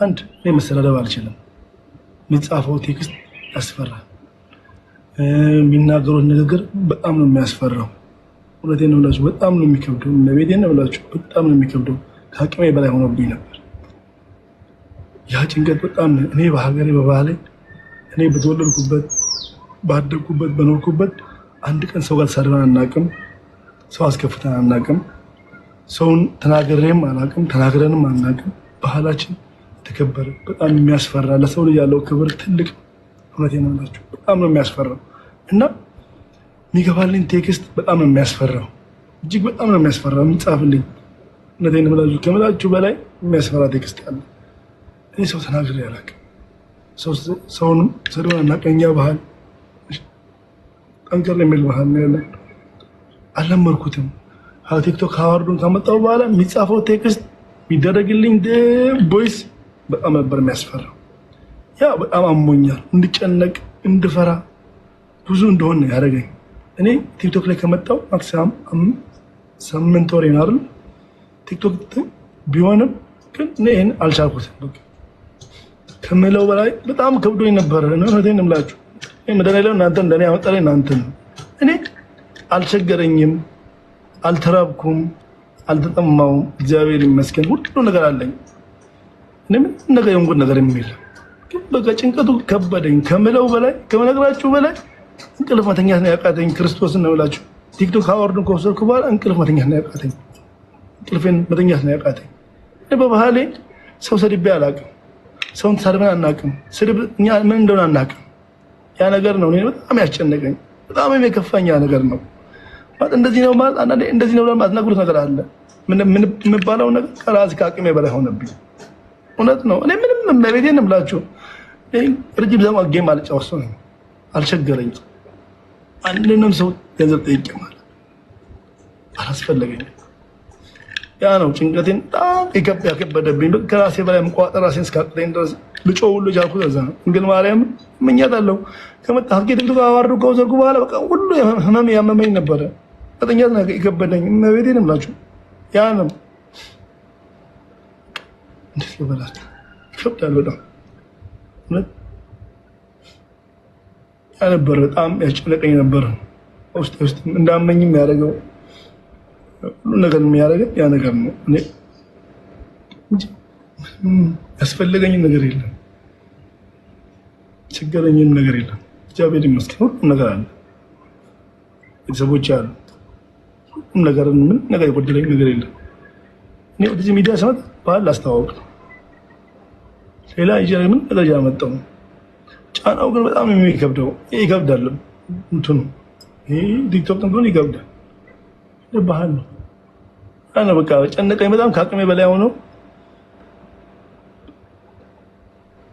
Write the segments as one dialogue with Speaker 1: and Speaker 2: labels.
Speaker 1: አንድ እኔ መሰዳደብ አልችልም። የሚጻፈው ቴክስት ያስፈራል። የሚናገሩት ንግግር በጣም ነው የሚያስፈራው። እውነቴን ነው ብላችሁ በጣም ነው የሚከብደው። እመቤቴን ነው ብላችሁ በጣም ነው የሚከብደው። ከአቅሜ በላይ ሆኖብኝ ነበር ያ ጭንቀት በጣም። እኔ በሀገሬ በባህሌ እኔ በተወለድኩበት ባደግኩበት በኖርኩበት አንድ ቀን ሰው ጋር ተሳድበን አናውቅም። ሰው አስከፍተን አናውቅም። ሰውን ተናግሬም አናውቅም፣ ተናግረንም አናውቅም። ባህላችን የተከበረ በጣም የሚያስፈራ ለሰው ልጅ ያለው ክብር ትልቅ። እውነቴን ነው ብላችሁ በጣም ነው የሚያስፈራው እና የሚገባልኝ ቴክስት በጣም ነው የሚያስፈራው። እጅግ በጣም ነው የሚያስፈራው የሚጻፍልኝ። እውነቴን ነው ብላችሁ ከምላችሁ በላይ የሚያስፈራ ቴክስት አለ። እኔ ሰው ተናግሬ አላውቅም። ሰውንም ሰድበን አናውቅም። እኛ ባህል ጠንከር የሚል ባህል ነው ያለን። አልለመድኩትም። ቲክቶክ አዋርዱን ካመጣው በኋላ የሚጻፈው ቴክስት የሚደረግልኝ ቦይስ በጣም ነበር የሚያስፈራው። ያ በጣም አሞኛል። እንድጨነቅ እንድፈራ ብዙ እንደሆነ ያደረገኝ። እኔ ቲክቶክ ላይ ከመጣው ማክሲማም 8 ወር ይናል ቲክቶክ ቢሆንም ግን እኔ ይሄን አልቻልኩትም። በቃ ከምለው በላይ በጣም ከብዶኝ ነበር። እውነቴን ነው የምላችሁ። እኔ መደናለው እናንተ እንደኔ ያመጣልኝ እናንተ ነው። እኔ አልቸገረኝም፣ አልተራብኩም፣ አልተጠማውም። እግዚአብሔር ይመስገን ሁሉ ነገር አለኝ። እኔ ምን ነገር የሆንኩት ነገር የሚል ግን በቃ ጭንቀቱ ከበደኝ ከምለው በላይ ከመነግራችሁ በላይ እንቅልፍ መተኛት ነው ያቃተኝ። ክርስቶስን ነው ብላችሁ ቲክቶክ አወርዱን ከወሰድኩ በኋላ እንቅልፍ መተኛት ነው ያቃተኝ። እንቅልፌን መተኛት ነው ያቃተኝ። እኔ በባህሌ ሰው ሰድቤ አላውቅም። ሰውን ተሳድበን አናውቅም። ስድብ እኛ ምን እንደሆነ አናውቅም። ያ ነገር ነው እኔ በጣም ያስጨነቀኝ፣ በጣም የከፋኝ ያ ነገር ነው። ማለት እንደዚህ ነው ማለት አንዳንዴ እንደዚህ ነው ብለን ማትነግሩት ነገር አለ። ምን የምባለው ነገር ከራሴ ከአቅሜ በላይ ሆነብኝ። እውነት ነው። እኔ ምንም እመቤቴን ነው የምላችሁ ረጅም ዘመን ጌም አልጫወት ሰው ነኝ። አልቸገረኝም። አንድንም ሰው ገንዘብ ጠይቄ ማለት አላስፈለገኝም። ያ ነው ጭንቀቴን በጣም ያከበደብኝ። ከራሴ በላይ መቋጠር ራሴን እስካቅተኝ ድረስ ልጮህ ሁሉ ቻልኩት። እዛ ነው እንግዲህ ማርያም እመኛታለሁ። ከመጣ ቲክቶክ አዋርዱ ከወሰድኩ በኋላ በቃ ሁሉ ህመም ያመመኝ ነበረ። መተኛት ነው የከበደኝ። እመቤቴን ነው የምላችሁ ያ ነው። እንዴት ልበላችሁ ይከብዳል በጣም ያ ነበር። በጣም ያስጨነቀኝ ነበር። ውስጥ እንዳመኝም ያደረገው ሁሉ ነገር የሚያደርገው ያ ነገር ነው። እኔ ያስፈልገኝም ነገር የለም፣ ችግረኝም ነገር የለም። እግዚአብሔር ይመስገን ሁሉም ነገር አለ። ቤተሰቦች አሉ። ሁሉም ነገር ምን ነገር የጎደለኝ ነገር የለም። እኔ ወደዚህ ሚዲያ ስመጣ ባህል ላስተዋወቅ ነው። ሌላ ይጀራ ምን ነገር ያመጣው ጫናው ግን በጣም የሚከብደው ይከብዳል። እንትኑ ይሄ ቲክቶክ እንትን ይከብዳል። ባህል ነው አና በቃ ጨነቀኝ በጣም ከአቅሜ በላይ ሆኖ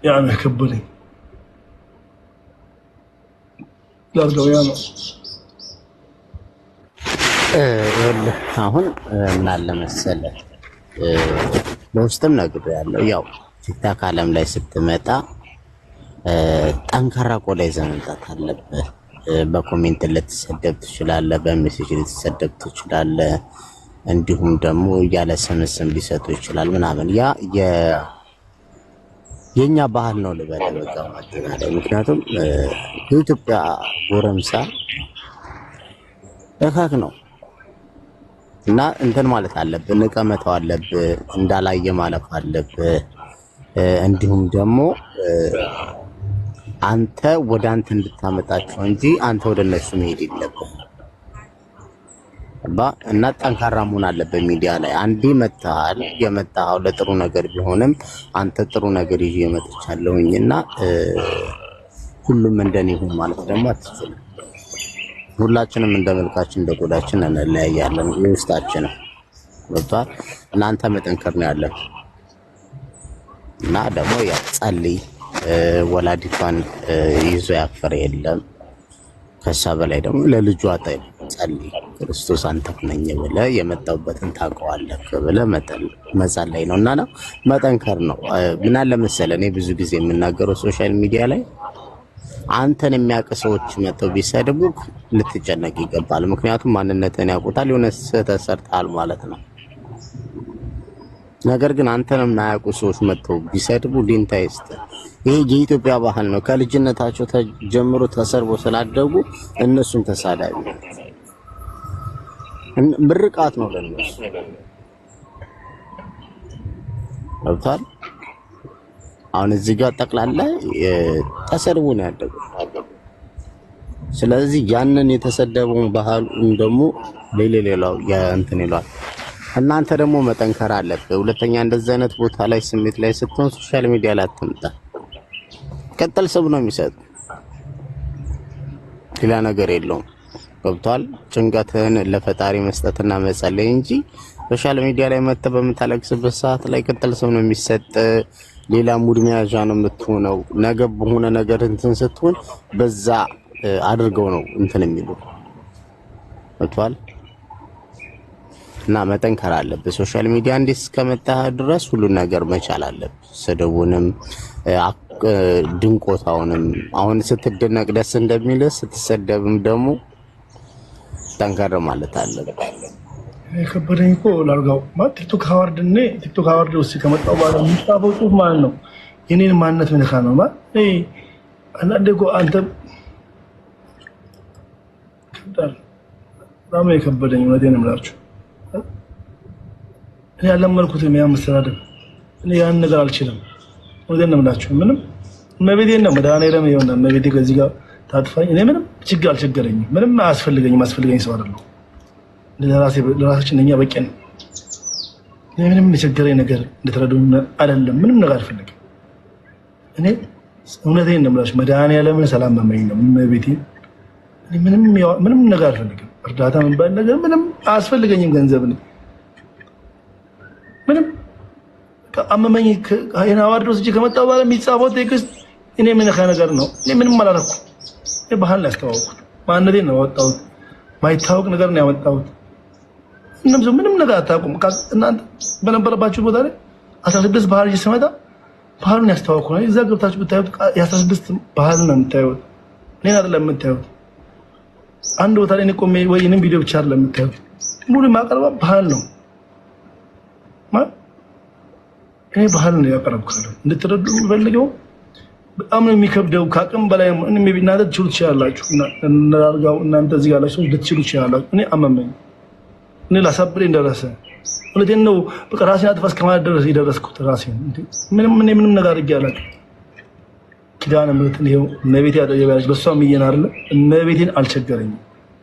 Speaker 1: ያ ነው ከበደኝ። ላርጋው ያ ነው
Speaker 2: አሁን ምን አለ መሰለህ በውስጥም ነገር ያለው ያው ቲክታክ ዓለም ላይ ስትመጣ ጠንካራ ቆዳ ይዘህ መምጣት አለብህ። በኮሜንት ልትሰደብ ትችላለህ፣ በሜሴጅ ልትሰደብ ትችላለህ። እንዲሁም ደግሞ ያለ ስም ሊሰጡ ይችላል ምናምን። ያ የኛ ባህል ነው ልበል በቃ ማለት ነው። ምክንያቱም የኢትዮጵያ ጎረምሳ እካክ ነው እና እንትን ማለት አለብህ፣ ንቀመተው አለብህ፣ እንዳላየ ማለፍ አለብህ። እንዲሁም ደግሞ አንተ ወደ አንተ እንድታመጣቸው እንጂ አንተ ወደ እነሱ መሄድ የለብህም። እና ጠንካራ መሆን አለበት። ሚዲያ ላይ አንዴ መጣሃል፣ የመጣኸው ለጥሩ ነገር ቢሆንም አንተ ጥሩ ነገር ይዤ መጥቻለሁኝና ሁሉም እንደኔ ይሁን ማለት ደግሞ አትችልም። ሁላችንም እንደ መልካችን እንደ ቆዳችን እንለያያለን። የውስጣችን ወጣ እናንተ መጠንከር ነው ያለን እና ደግሞ ያ ጸልይ ወላዲቷን ይዞ ያፈረ የለም። ከዛ በላይ ደግሞ ለልጇ ጸልይ ክርስቶስ አንተ ነኝ ብለህ የመጣውበትን ታውቀዋለህ ብለህ መጸለይ ነው እና መጠንከር ነው። ምን አለ መሰለህ እኔ ብዙ ጊዜ የምናገረው ሶሻል ሚዲያ ላይ አንተን የሚያውቁ ሰዎች መተው ቢሰድቡክ ልትጨነቅ ይገባል። ምክንያቱም ማንነትን ያውቁታል። የሆነ ስህተት ሰርተሃል ማለት ነው። ነገር ግን አንተንም የማያውቁ ሰዎች መጥተው ቢሰድቡ ዲንታ ይስጥ። ይሄ የኢትዮጵያ ባህል ነው። ከልጅነታቸው ጀምሮ ተሰርቦ ስላደጉ እነሱም ተሳዳቢ ምርቃት ነው ለነሱ አውታል። አሁን እዚህ ጋር ጠቅላላ ተሰርቦ ነው ያደጉ። ስለዚህ ያንን የተሰደበውን ባህሉን ደግሞ ሌላው እንትን ይሏል። እናንተ ደግሞ መጠንከር አለብህ። ሁለተኛ እንደዚህ አይነት ቦታ ላይ ስሜት ላይ ስትሆን ሶሻል ሚዲያ ላይ አትምጣ። ቀጥል ሰብ ነው የሚሰጥ ሌላ ነገር የለውም። ገብቷል። ጭንቀትህን ለፈጣሪ መስጠትና መጸለይ እንጂ ሶሻል ሚዲያ ላይ መጥተህ በምታለቅስበት ሰዓት ላይ ቀጥል ሰብ ነው የሚሰጥ። ሌላ ሙድ መያዣ ነው የምትሆነው። ነገ በሆነ ነገር እንትን ስትሆን በዛ አድርገው ነው እንትን የሚሉ ገብቷል። እና መጠንከር አለብህ። ሶሻል ሚዲያ እንዴት እስከመጣህ ድረስ ሁሉ ነገር መቻል አለብህ። ስድቡንም ድንቆታውንም አሁን ስትደነቅ ደስ እንደሚልህ ስትሰደብም ደግሞ ጠንከር ማለት አለብህ።
Speaker 1: የከበደኝ እኮ ላርጋው ማለት ቲክቶክ አዋርድ ውስጥ ከመጣው በኋላ የሚጻፈው ጽሁፍ ማለት ነው የኔን ማንነት ምንካ ነው ማለት አንዳንዴ እኮ አንተ በጣም የከበደኝ እውነቴን ነው የምላችሁ። እኔ ያለመልኩትም ያ መሰዳደብ እኔ ያን ነገር አልችልም። እውነቴን ነው የምላችሁ። ምንም መቤቴን ነው መድኃኒዓለም ይሆናል መቤቴ ከዚህ ጋር ታጥፋኝ። እኔ ምንም ችግር አልቸገረኝም። ምንም አያስፈልገኝ ሰው አይደለሁ። ለራሳችን እኛ በቂ ነው። እኔ ምንም የቸገረኝ ነገር እንድትረዱኝ አይደለም። ምንም ነገር አልፈልግም። እኔ እውነቴን ነው የምላችሁ መድኃኒዓለምን ሰላም መመኝ ነው መቤቴን። እኔ ምንም ነገር አልፈልግም። እርዳታ ምን ባል ነገር ምንም አያስፈልገኝም። ገንዘብ ነው ምንም አመመኝ አይና አዋርዶስ እጅ ከመጣው በኋላ የሚጻፈው ቴክስት እኔ ምን ነገር ነው። እኔ ምንም አላደረኩም። እኔ ባህል ነው ያስተዋወቅኩት። ማንነቴን ነው ያወጣሁት። ማይታወቅ ነገር ነው ያወጣሁት። ምንም ነገር አታውቁም። እናንተ በነበረባችሁ ቦታ ላይ 16 ባህል ሲመጣ ባህሉን ያስተዋወቅኩ ነው። እዛ ገብታችሁ ብታዩት የ16 ባህል ነው የምታዩት። እኔን አይደለም የምታዩት። አንድ ቦታ ላይ ቆሜ ወይንም ቪዲዮ ብቻ አይደለም የምታዩት። ሙሉ ማቀርባ ባህል ነው እኔ ባህል ነው ያቀርብኩት። እንድትረዱ የምፈልገው በጣም ነው የሚከብደው። ከአቅም በላይ እኔ እናንተ ትችሉ ትችላላችሁ። እናንተ እዚህ ጋር ያላችሁ ልትችሉ ትችላላችሁ። እኔ አመመኝ። እኔ ላሳብሬ እንደረሰ እውነቴን ነው። በቃ ራሴን አጥፋ እስከማለት ድረስ የደረስኩት ራሴን ምንም ነገር አድርጌ አላውቅም። ኪዳነ ምሕረትን ይኸው እመቤቴ ያለች በሷም ይየና አይደለ እመቤቴን አልቸገረኝም።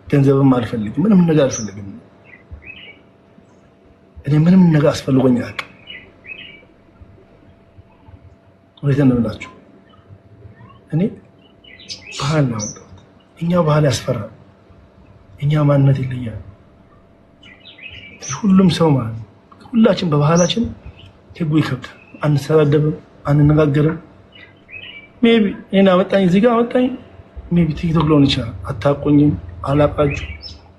Speaker 1: ገንዘብም አልፈልግም። ምንም ነገር አልፈልግም። እኔ ምንም ነገር አስፈልጎኝ አያውቅም። እውነቴን ነው የምላችሁ። እኔ ባህል ነው ያወጣሁት። እኛ ባህል ያስፈራል። እኛ ማንነት ይለያል። ሁሉም ሰው ማለት ነው። ሁላችን በባህላችን ህጉ ይከብዳል። አንሰዳደብም፣ አንነጋገርም። ሜቢ እኔን አመጣኝ እዚህ ጋር አመጣኝ። ሜቢ ቲክቶክ ሊሆን ይችላል። አታውቁኝም፣ አላውቃችሁ።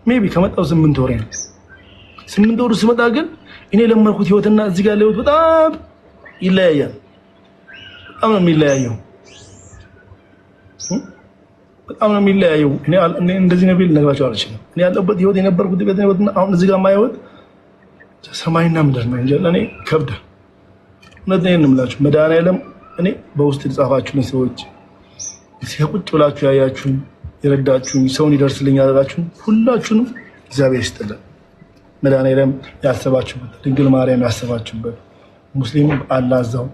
Speaker 1: ሜቢ ከመጣው 8 ወር ነው። 8 ወር ስመጣ ግን እኔ ለመርኩት ህይወትና እዚህ ጋር ለህይወት በጣም ይለያያል። በጣም ነው የሚለያየው። በጣም ነው የሚለያየው። እኔ እንደዚህ ነው ቢል ነግራችሁ አልችልም። እኔ ያለበት ህይወት የነበርኩት ህይወትና አሁን እዚህ ጋር ማየውት ሰማይና ምድር ነው እንጂ ለኔ ከብዳል። እውነቴን ነው የምላችሁ መድኃኒዓለም እኔ በውስጥ የተጻፋችሁልኝ ሰዎች ሲያቁጭ ብላችሁ ያያችሁኝ የረዳችሁኝ ሰውን ይደርስልኝ ያደረጋችሁኝ ሁላችሁንም እግዚአብሔር ይስጥልን። መድኃኒዓለም ያሰባችሁበት ድንግል ማርያም ያሰባችሁበት ሙስሊም አላዛው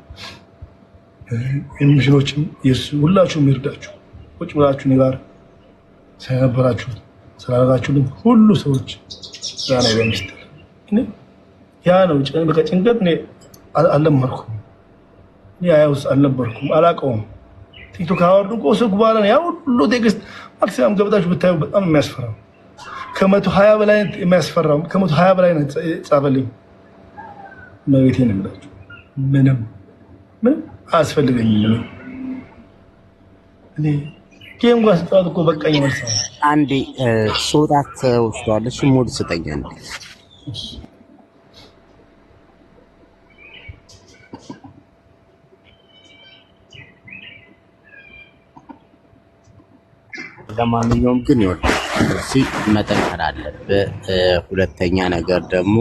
Speaker 1: የሚሽኖችም ሁላችሁም ይርዳችሁ። ቁጭ ብላችሁ እኔ ጋር ስለነበራችሁ ስላደረጋችሁልኝ ሁሉ ሰዎች መድኃኒዓለም ይስጥልን። ያ ነው በቃ ጭንቀት እኔ አልለመድኩም። እኔ አያውስ አልነበርኩም፣ አላውቀውም። ቲክቶክ አወርዱ ቆስኩ በኋላ ነው ያ ሁሉ ቴክስት ማክሲማም ገብታችሁ ብታዩ በጣም የሚያስፈራው ከ120 በላይ የሚያስፈራው ከ120 በላይ ነው ጻፈልኝ። መቤቴን እምላችሁ ምንም አያስፈልገኝም። እኔ ጌም ጋር ስጣት እኮ በቃኝ መልሰው
Speaker 2: አንዴ ሶጣት ወስዷለሽ ሙድ ስጠኛል። ለማንኛውም ግን ይወጣ እዚህ መጠንከር አለብህ። ሁለተኛ ነገር ደግሞ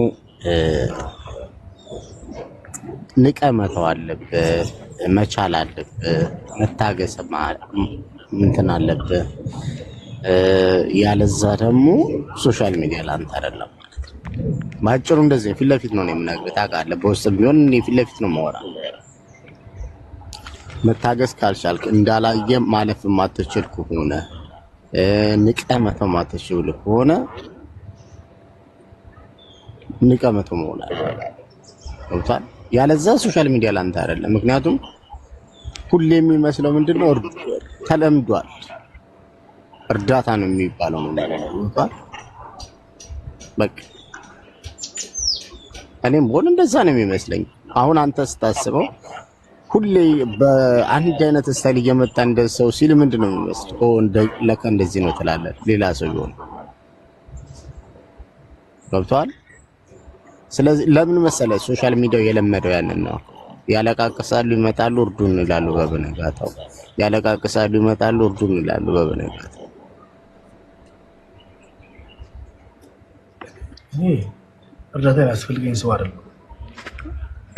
Speaker 2: ንቀመተው አለብህ፣ መቻል አለብህ፣ መታገስ እንትን አለብህ። ያለዛ ደግሞ ሶሻል ሚዲያ ላንተ አይደለም። ባጭሩ እንደዚህ ፊት ለፊት ነው የምነግርህ። ታውቃለህ፣ በውስጥ ቢሆን እኔ ፊት ለፊት ነው የማወራው። መታገስ ካልቻልክ እንዳላየ ማለፍ የማትችል ከሆነ ንቀመተው ማትችል ከሆነ ንቀመተው መሆን አለበት። ያለዛ ሶሻል ሚዲያ ላንተ አይደለም። ምክንያቱም ሁሌ የሚመስለው ምንድነው ተለምዷል። እርዳታ ነው የሚባለው ነው ማለት በቃ እኔም ሆነ እንደዛ ነው የሚመስለኝ። አሁን አንተ ስታስበው ሁሌ በአንድ አይነት ስታይል እየመጣ እንደሰው ሲል ምንድነው የሚመስለው? ለካ እንደዚህ ነው ትላለህ። ሌላ ሰው ይሆን ገብቷል። ስለዚህ ለምን መሰለህ ሶሻል ሚዲያው የለመደው ያንን ነው። ያለቃቅሳሉ፣ ይመጣሉ፣ እርዱን ይላሉ በበነጋታው። ያለቃቅሳሉ፣ ይመጣሉ፣ እርዱን ይላሉ በበነጋታው።
Speaker 1: እርዳታ ያስፈልገኝ ሰው አይደለም።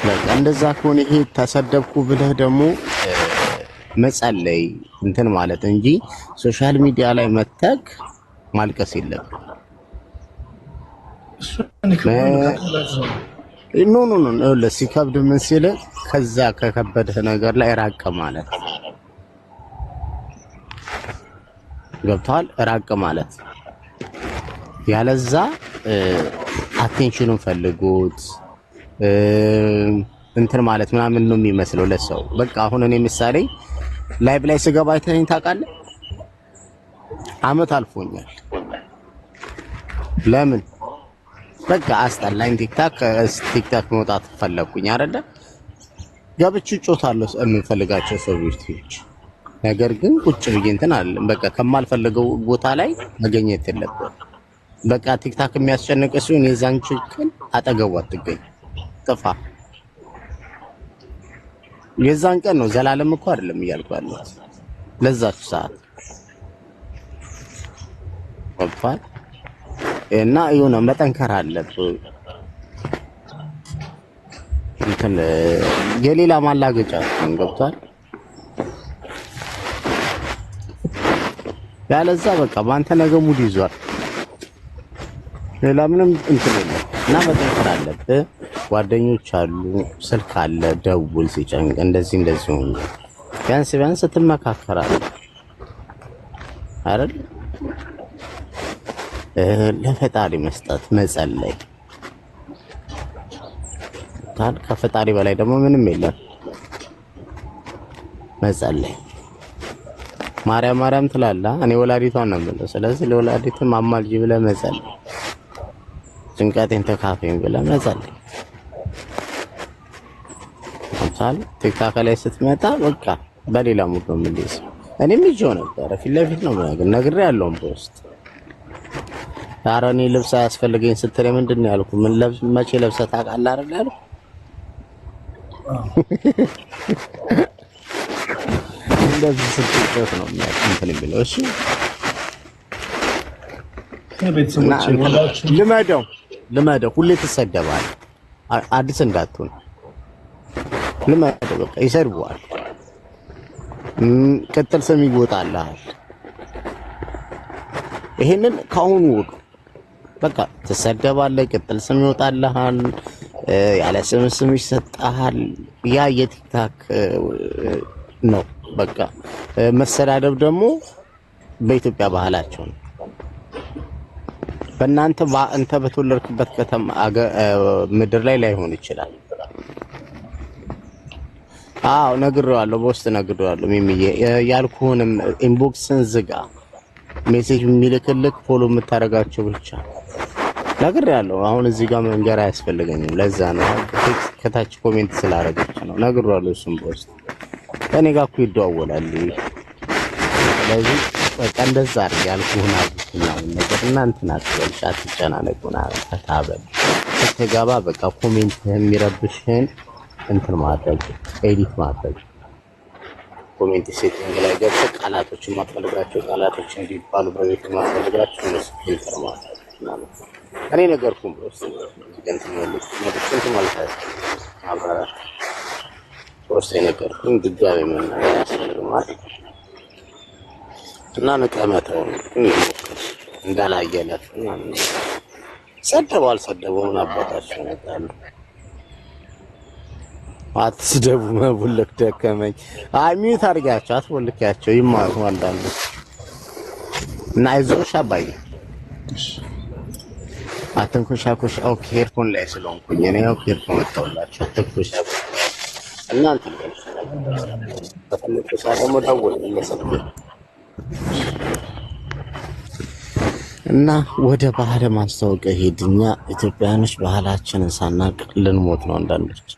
Speaker 2: በቃ እንደዛ ከሆነ ይሄ ተሰደብኩ ብለህ ደግሞ መጸለይ እንትን ማለት እንጂ ሶሻል ሚዲያ ላይ መተክ ማልቀስ የለብህም። ኖ ሲከብድ ምን ሲል ከዛ ከከበደህ ነገር ላይ ራቅ ማለት ገብቶሃል? ራቅ ማለት ያለዛ አቴንሽኑን ፈልጉት እንትን ማለት ምናምን ነው የሚመስለው ለሰው። በቃ አሁን እኔ ምሳሌ ላይቭ ላይ ስገባ አይተኸኝ ታውቃለህ? አመት አልፎኛል። ለምን በቃ አስጠላኝ። ቲክታክ መውጣት ፈለኩኝ አይደለ? ገብቼ ጮታለሁ የምፈልጋቸው ሰዎች። ነገር ግን ቁጭ ብዬ እንትን አለ በቃ ከማልፈልገው ቦታ ላይ መገኘት የለብህም። በቃ ቲክታክ የሚያስጨንቅ ሲሆን የዛን ችግር አጠገቡ አትገኝ፣ ጥፋ። የዛን ቀን ነው ዘላለም እኮ አይደለም እያልኩ ያለሁት ለዛች ሰዓት ወጥቷል። እና የሆነ መጠንከር አለብህ። እንትን የሌላ ማላገጫ ገብቷል። ያለዛ በቃ በአንተ ነገ ሙድ ይዟል። ሌላ ምንም እንትን የለም። እና መጠንከር አለብህ። ጓደኞች አሉ፣ ስልክ አለ፣ ደውል ሲጨንቅ እንደዚህ ሆነ። ቢያንስ ትመካከራለህ አይደል? ለፈጣሪ መስጠት መጸለይ ከፈጣሪ በላይ ደግሞ ምንም የለም። መጸለይ ማርያም ትላለህ። እኔ ወላዲቷን ነው የምለው። ስለዚህ ለወላዲቱ ማማልጂ ብለህ መጸለይ፣ ጭንቀቴን ተካፈኝ ብለህ መጸለይ። ቲክታክ ላይ ስትመጣ በቃ በሌላ ሙድ ነው የምልህ። እኔም ይዤው ነበረ ፊት ለፊት ነው ነግሬያለሁ በውስጥ። ኧረ እኔ ልብስ አያስፈልገኝ ስትለኝ ምንድን ነው ያልኩህ? ምን ለብስ መቼ ለብሰህ ታውቃለህ አይደል ያልኩህ? እንደዚህ ስትጮት ነው እንትን የሚለው። እሺ ልመደው። ሁሌ ትሰደባለህ። አዲስ እንዳትሆን ልመደው። በቃ ይሰድቡሃል። ቅጥል ስም ይወጣልሃል። ይሄንን ካሁኑ በቃ ትሰደባለህ፣ ቅጥል ስም ይወጣልሃል፣ ያለ ስም ይሰጣል። ያ የቲክታክ ነው። በቃ መሰዳደብ ደግሞ በኢትዮጵያ ባህላቸው ነው። በእናንተ በተወለድክበት ከተማ ምድር ላይ ላይሆን ይችላል። አዎ ነግሬዋለሁ፣ በውስጥ ነግሬዋለሁ። ሚሚዬ ያልኩህንም ኢንቦክስን ዝጋ። ሜሴጅ የሚልክልክ ፎሎ የምታደርጋቸው ብቻ ነግሬያለሁ። አሁን እዚህ ጋር መንገር አያስፈልገኝም። ለዛ ነው ከታች ኮሜንት ስላደረገች ነው ነግሬዋለሁ። እሱም በውስጥ እኔ ጋር እኮ ይደዋወላል። ስለዚህ በቃ እንደዛ አድርግ ያልኩህን አድርግና ነገር እናንተና አትበልሽ፣ አትጨናነቁና ተታበል። ስትገባ በቃ ኮሜንት የሚረብሽህን እንትን ማድረግ ኤዲት ማድረግ ኮሜንት ሴቲንግ ላይ ገብተህ ቃላቶችን ማፈልጋቸው ቃላቶች እንዲባሉ በቤት ማፈልጋቸው እነሱ ፊልተር ማድረግ ማለት ነው። እኔ ነገርኩህ ብሎ እንትን ማለት ነው። ሶስት የነገርኩኝ ድጋሚ መናገር ያስፈልጋል እና ንቀመተው እንዳላየለት ሰደበው አልሰደበው ምን አባታቸው ነጣሉ አትስደቡ መቡልክ ደከመኝ ሚዩት አድርጋቸው አትቦልካቸው ይማሩ አንዳንዱ እና አይዞሽ አባዬ አትንኩሻኩሽ ኦኬ ሄድፎን ላይ ስለሆንኩኝ እኔ ኦኬ ሄድፎን ወጣሁላችሁ አትንኩሻኩሽ እናንተ በትልቁ ደግሞ ደውል እና ወደ ባህል ማስተዋወቅ ሄድኛ ኢትዮጵያኖች ባህላችንን ሳናቅ ልንሞት ነው አንዳንዶች